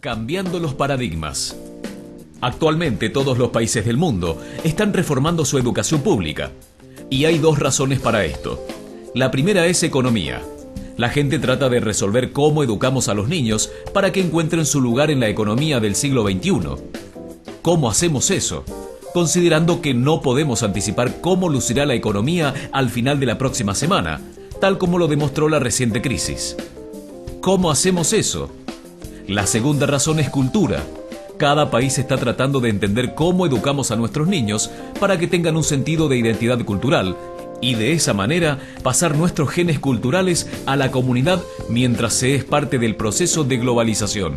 Cambiando los paradigmas. Actualmente todos los países del mundo están reformando su educación pública. Y hay dos razones para esto. La primera es economía. La gente trata de resolver cómo educamos a los niños para que encuentren su lugar en la economía del siglo XXI. ¿Cómo hacemos eso? Considerando que no podemos anticipar cómo lucirá la economía al final de la próxima semana, tal como lo demostró la reciente crisis. ¿Cómo hacemos eso? La segunda razón es cultura. Cada país está tratando de entender cómo educamos a nuestros niños para que tengan un sentido de identidad cultural y de esa manera pasar nuestros genes culturales a la comunidad mientras se es parte del proceso de globalización.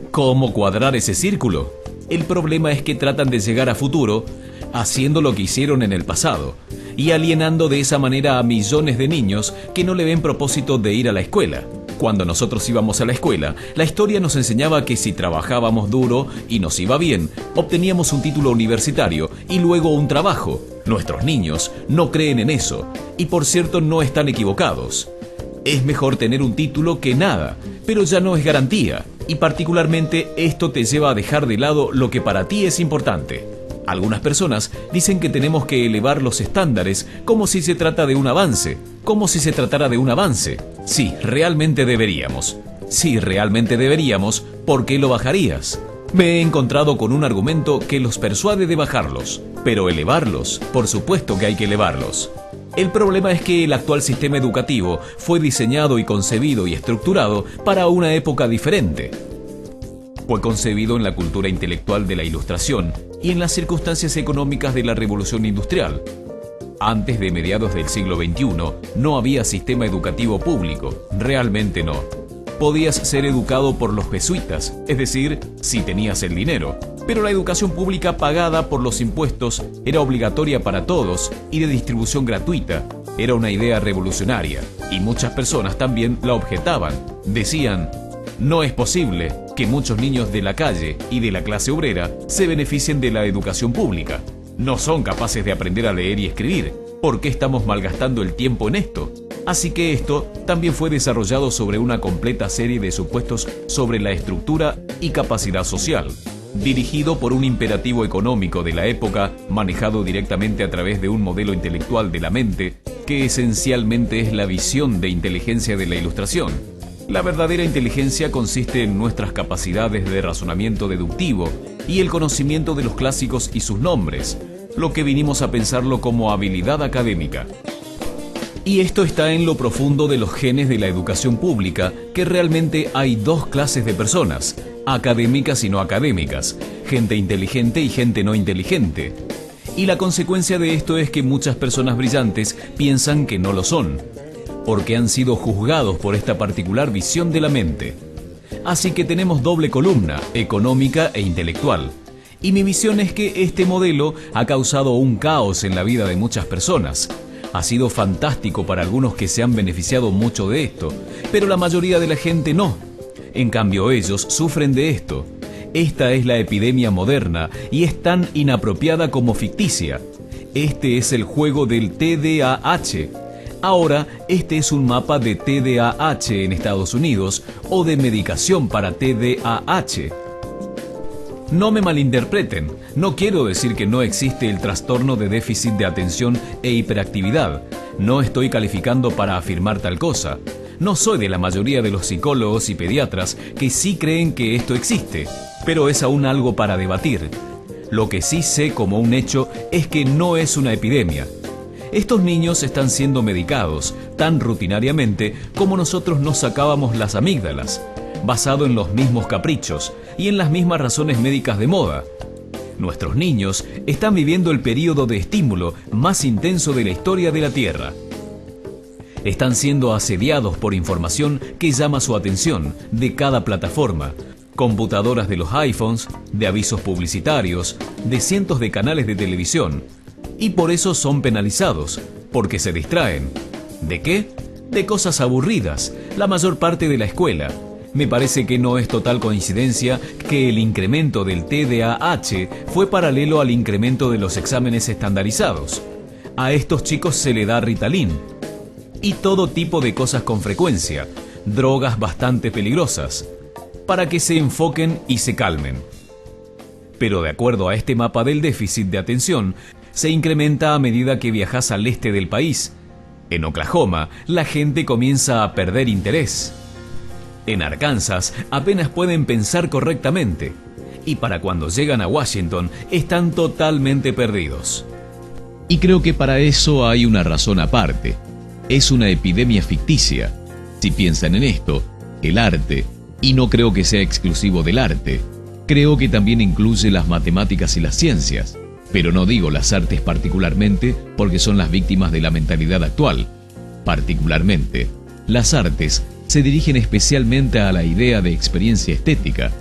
¿Cómo cuadrar ese círculo? El problema es que tratan de llegar a futuro haciendo lo que hicieron en el pasado y alienando de esa manera a millones de niños que no le ven propósito de ir a la escuela. Cuando nosotros íbamos a la escuela, la historia nos enseñaba que si trabajábamos duro y nos iba bien, obteníamos un título universitario y luego un trabajo. Nuestros niños no creen en eso y por cierto no están equivocados. Es mejor tener un título que nada, pero ya no es garantía y particularmente esto te lleva a dejar de lado lo que para ti es importante. Algunas personas dicen que tenemos que elevar los estándares como si se trata de un avance, como si se tratara de un avance. Sí, realmente deberíamos. Sí, realmente deberíamos, ¿por qué lo bajarías? Me he encontrado con un argumento que los persuade de bajarlos, pero elevarlos, por supuesto que hay que elevarlos. El problema es que el actual sistema educativo fue diseñado y concebido y estructurado para una época diferente. Fue concebido en la cultura intelectual de la Ilustración y en las circunstancias económicas de la Revolución Industrial. Antes de mediados del siglo XXI no había sistema educativo público, realmente no. Podías ser educado por los jesuitas, es decir, si tenías el dinero. Pero la educación pública pagada por los impuestos era obligatoria para todos y de distribución gratuita. Era una idea revolucionaria y muchas personas también la objetaban. Decían, no es posible que muchos niños de la calle y de la clase obrera se beneficien de la educación pública. No son capaces de aprender a leer y escribir. ¿Por qué estamos malgastando el tiempo en esto? Así que esto también fue desarrollado sobre una completa serie de supuestos sobre la estructura y capacidad social, dirigido por un imperativo económico de la época, manejado directamente a través de un modelo intelectual de la mente, que esencialmente es la visión de inteligencia de la Ilustración. La verdadera inteligencia consiste en nuestras capacidades de razonamiento deductivo y el conocimiento de los clásicos y sus nombres, lo que vinimos a pensarlo como habilidad académica. Y esto está en lo profundo de los genes de la educación pública, que realmente hay dos clases de personas, académicas y no académicas, gente inteligente y gente no inteligente. Y la consecuencia de esto es que muchas personas brillantes piensan que no lo son, porque han sido juzgados por esta particular visión de la mente. Así que tenemos doble columna, económica e intelectual. Y mi visión es que este modelo ha causado un caos en la vida de muchas personas. Ha sido fantástico para algunos que se han beneficiado mucho de esto, pero la mayoría de la gente no. En cambio, ellos sufren de esto. Esta es la epidemia moderna y es tan inapropiada como ficticia. Este es el juego del TDAH. Ahora, este es un mapa de TDAH en Estados Unidos o de medicación para TDAH. No me malinterpreten, no quiero decir que no existe el trastorno de déficit de atención e hiperactividad. No estoy calificando para afirmar tal cosa. No soy de la mayoría de los psicólogos y pediatras que sí creen que esto existe, pero es aún algo para debatir. Lo que sí sé como un hecho es que no es una epidemia. Estos niños están siendo medicados tan rutinariamente como nosotros nos sacábamos las amígdalas, basado en los mismos caprichos y en las mismas razones médicas de moda. Nuestros niños están viviendo el periodo de estímulo más intenso de la historia de la Tierra. Están siendo asediados por información que llama su atención de cada plataforma, computadoras de los iPhones, de avisos publicitarios, de cientos de canales de televisión. Y por eso son penalizados, porque se distraen. ¿De qué? De cosas aburridas, la mayor parte de la escuela. Me parece que no es total coincidencia que el incremento del TDAH fue paralelo al incremento de los exámenes estandarizados. A estos chicos se le da Ritalin y todo tipo de cosas con frecuencia, drogas bastante peligrosas. para que se enfoquen y se calmen. Pero de acuerdo a este mapa del déficit de atención, se incrementa a medida que viajas al este del país. En Oklahoma, la gente comienza a perder interés. En Arkansas, apenas pueden pensar correctamente. Y para cuando llegan a Washington, están totalmente perdidos. Y creo que para eso hay una razón aparte. Es una epidemia ficticia. Si piensan en esto, el arte, y no creo que sea exclusivo del arte, creo que también incluye las matemáticas y las ciencias, pero no digo las artes particularmente porque son las víctimas de la mentalidad actual. Particularmente, las artes se dirigen especialmente a la idea de experiencia estética,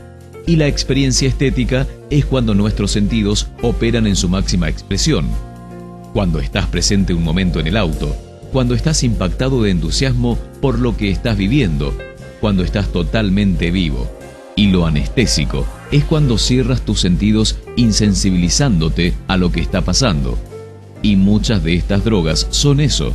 y la experiencia estética es cuando nuestros sentidos operan en su máxima expresión. Cuando estás presente un momento en el auto, cuando estás impactado de entusiasmo por lo que estás viviendo, cuando estás totalmente vivo. Y lo anestésico es cuando cierras tus sentidos insensibilizándote a lo que está pasando. Y muchas de estas drogas son eso.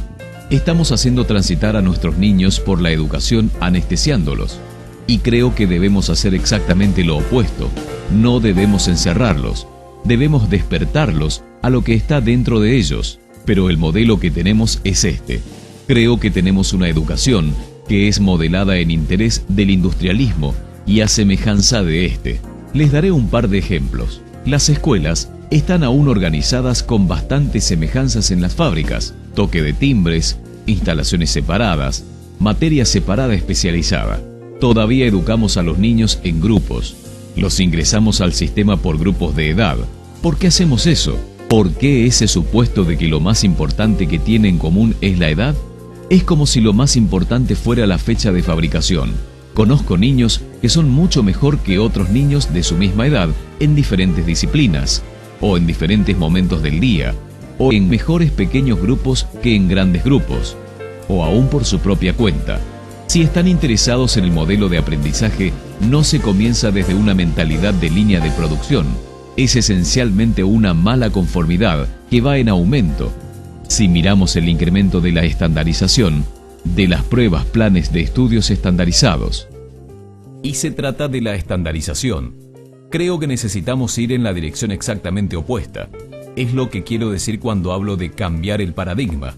Estamos haciendo transitar a nuestros niños por la educación anestesiándolos. Y creo que debemos hacer exactamente lo opuesto. No debemos encerrarlos. Debemos despertarlos a lo que está dentro de ellos. Pero el modelo que tenemos es este. Creo que tenemos una educación que es modelada en interés del industrialismo y a semejanza de este. Les daré un par de ejemplos. Las escuelas están aún organizadas con bastantes semejanzas en las fábricas. Toque de timbres, instalaciones separadas, materia separada especializada. Todavía educamos a los niños en grupos. Los ingresamos al sistema por grupos de edad. ¿Por qué hacemos eso? ¿Por qué ese supuesto de que lo más importante que tiene en común es la edad? Es como si lo más importante fuera la fecha de fabricación. Conozco niños que son mucho mejor que otros niños de su misma edad en diferentes disciplinas, o en diferentes momentos del día, o en mejores pequeños grupos que en grandes grupos, o aún por su propia cuenta. Si están interesados en el modelo de aprendizaje, no se comienza desde una mentalidad de línea de producción. Es esencialmente una mala conformidad que va en aumento. Si miramos el incremento de la estandarización, de las pruebas, planes de estudios estandarizados. Y se trata de la estandarización. Creo que necesitamos ir en la dirección exactamente opuesta. Es lo que quiero decir cuando hablo de cambiar el paradigma.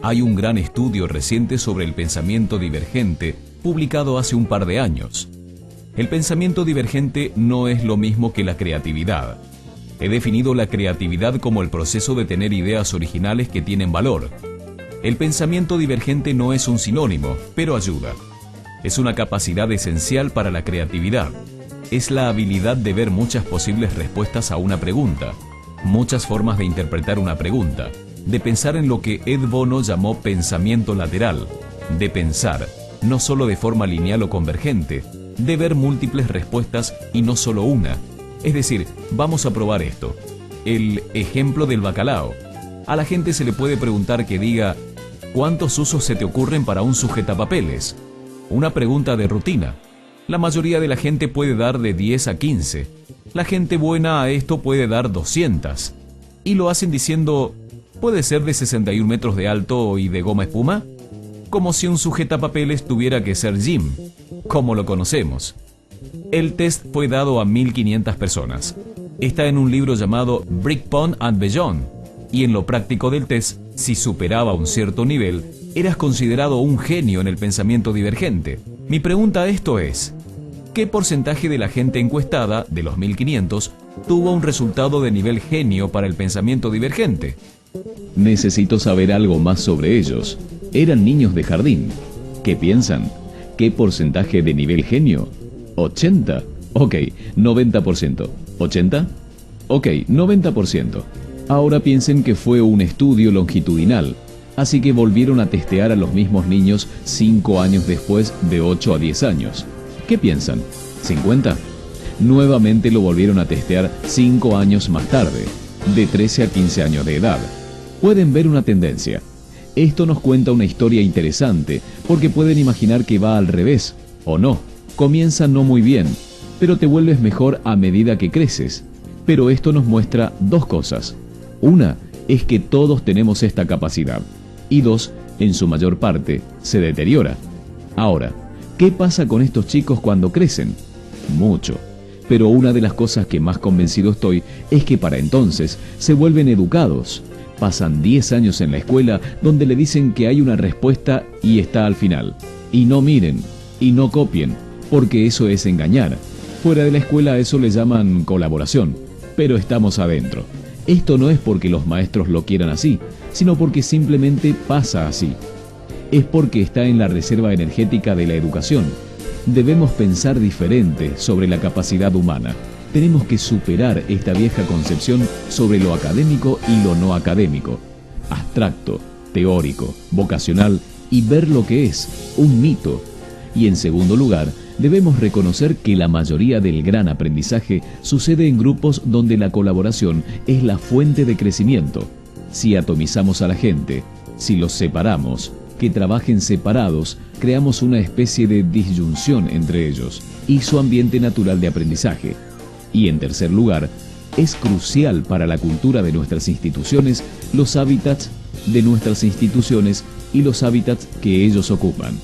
Hay un gran estudio reciente sobre el pensamiento divergente, publicado hace un par de años. El pensamiento divergente no es lo mismo que la creatividad. He definido la creatividad como el proceso de tener ideas originales que tienen valor. El pensamiento divergente no es un sinónimo, pero ayuda. Es una capacidad esencial para la creatividad. Es la habilidad de ver muchas posibles respuestas a una pregunta, muchas formas de interpretar una pregunta, de pensar en lo que Ed Bono llamó pensamiento lateral, de pensar, no solo de forma lineal o convergente, de ver múltiples respuestas y no solo una. Es decir, vamos a probar esto. El ejemplo del bacalao. A la gente se le puede preguntar que diga, ¿cuántos usos se te ocurren para un sujetapapeles? Una pregunta de rutina. La mayoría de la gente puede dar de 10 a 15. La gente buena a esto puede dar 200. Y lo hacen diciendo, ¿puede ser de 61 metros de alto y de goma espuma? Como si un sujetapapeles tuviera que ser Jim, como lo conocemos. El test fue dado a 1500 personas. Está en un libro llamado Brick Pond and Beyond. Y en lo práctico del test, si superaba un cierto nivel, eras considerado un genio en el pensamiento divergente. Mi pregunta a esto es, ¿qué porcentaje de la gente encuestada, de los 1500, tuvo un resultado de nivel genio para el pensamiento divergente? Necesito saber algo más sobre ellos. Eran niños de jardín. ¿Qué piensan? ¿Qué porcentaje de nivel genio? 80. Ok, 90%. ¿80? Ok, 90%. Ahora piensen que fue un estudio longitudinal, así que volvieron a testear a los mismos niños 5 años después de 8 a 10 años. ¿Qué piensan? ¿50? Nuevamente lo volvieron a testear 5 años más tarde, de 13 a 15 años de edad. Pueden ver una tendencia. Esto nos cuenta una historia interesante, porque pueden imaginar que va al revés, o no. Comienza no muy bien, pero te vuelves mejor a medida que creces. Pero esto nos muestra dos cosas. Una es que todos tenemos esta capacidad. Y dos, en su mayor parte, se deteriora. Ahora, ¿qué pasa con estos chicos cuando crecen? mucho. Pero una de las cosas que más convencido estoy es que para entonces se vuelven educados. Pasan 10 años en la escuela donde le dicen que hay una respuesta y está al final. Y no miren, y no copien, porque eso es engañar. Fuera de la escuela a eso le llaman colaboración, pero estamos adentro. Esto no es porque los maestros lo quieran así, sino porque simplemente pasa así. Es porque está en la reserva energética de la educación. Debemos pensar diferente sobre la capacidad humana. Tenemos que superar esta vieja concepción sobre lo académico y lo no académico, abstracto, teórico, vocacional, y ver lo que es, un mito. Y en segundo lugar, debemos reconocer que la mayoría del gran aprendizaje sucede en grupos donde la colaboración es la fuente de crecimiento. Si atomizamos a la gente, si los separamos, que trabajen separados, creamos una especie de disyunción entre ellos y su ambiente natural de aprendizaje. Y en tercer lugar, es crucial para la cultura de nuestras instituciones los hábitats de nuestras instituciones y los hábitats que ellos ocupan.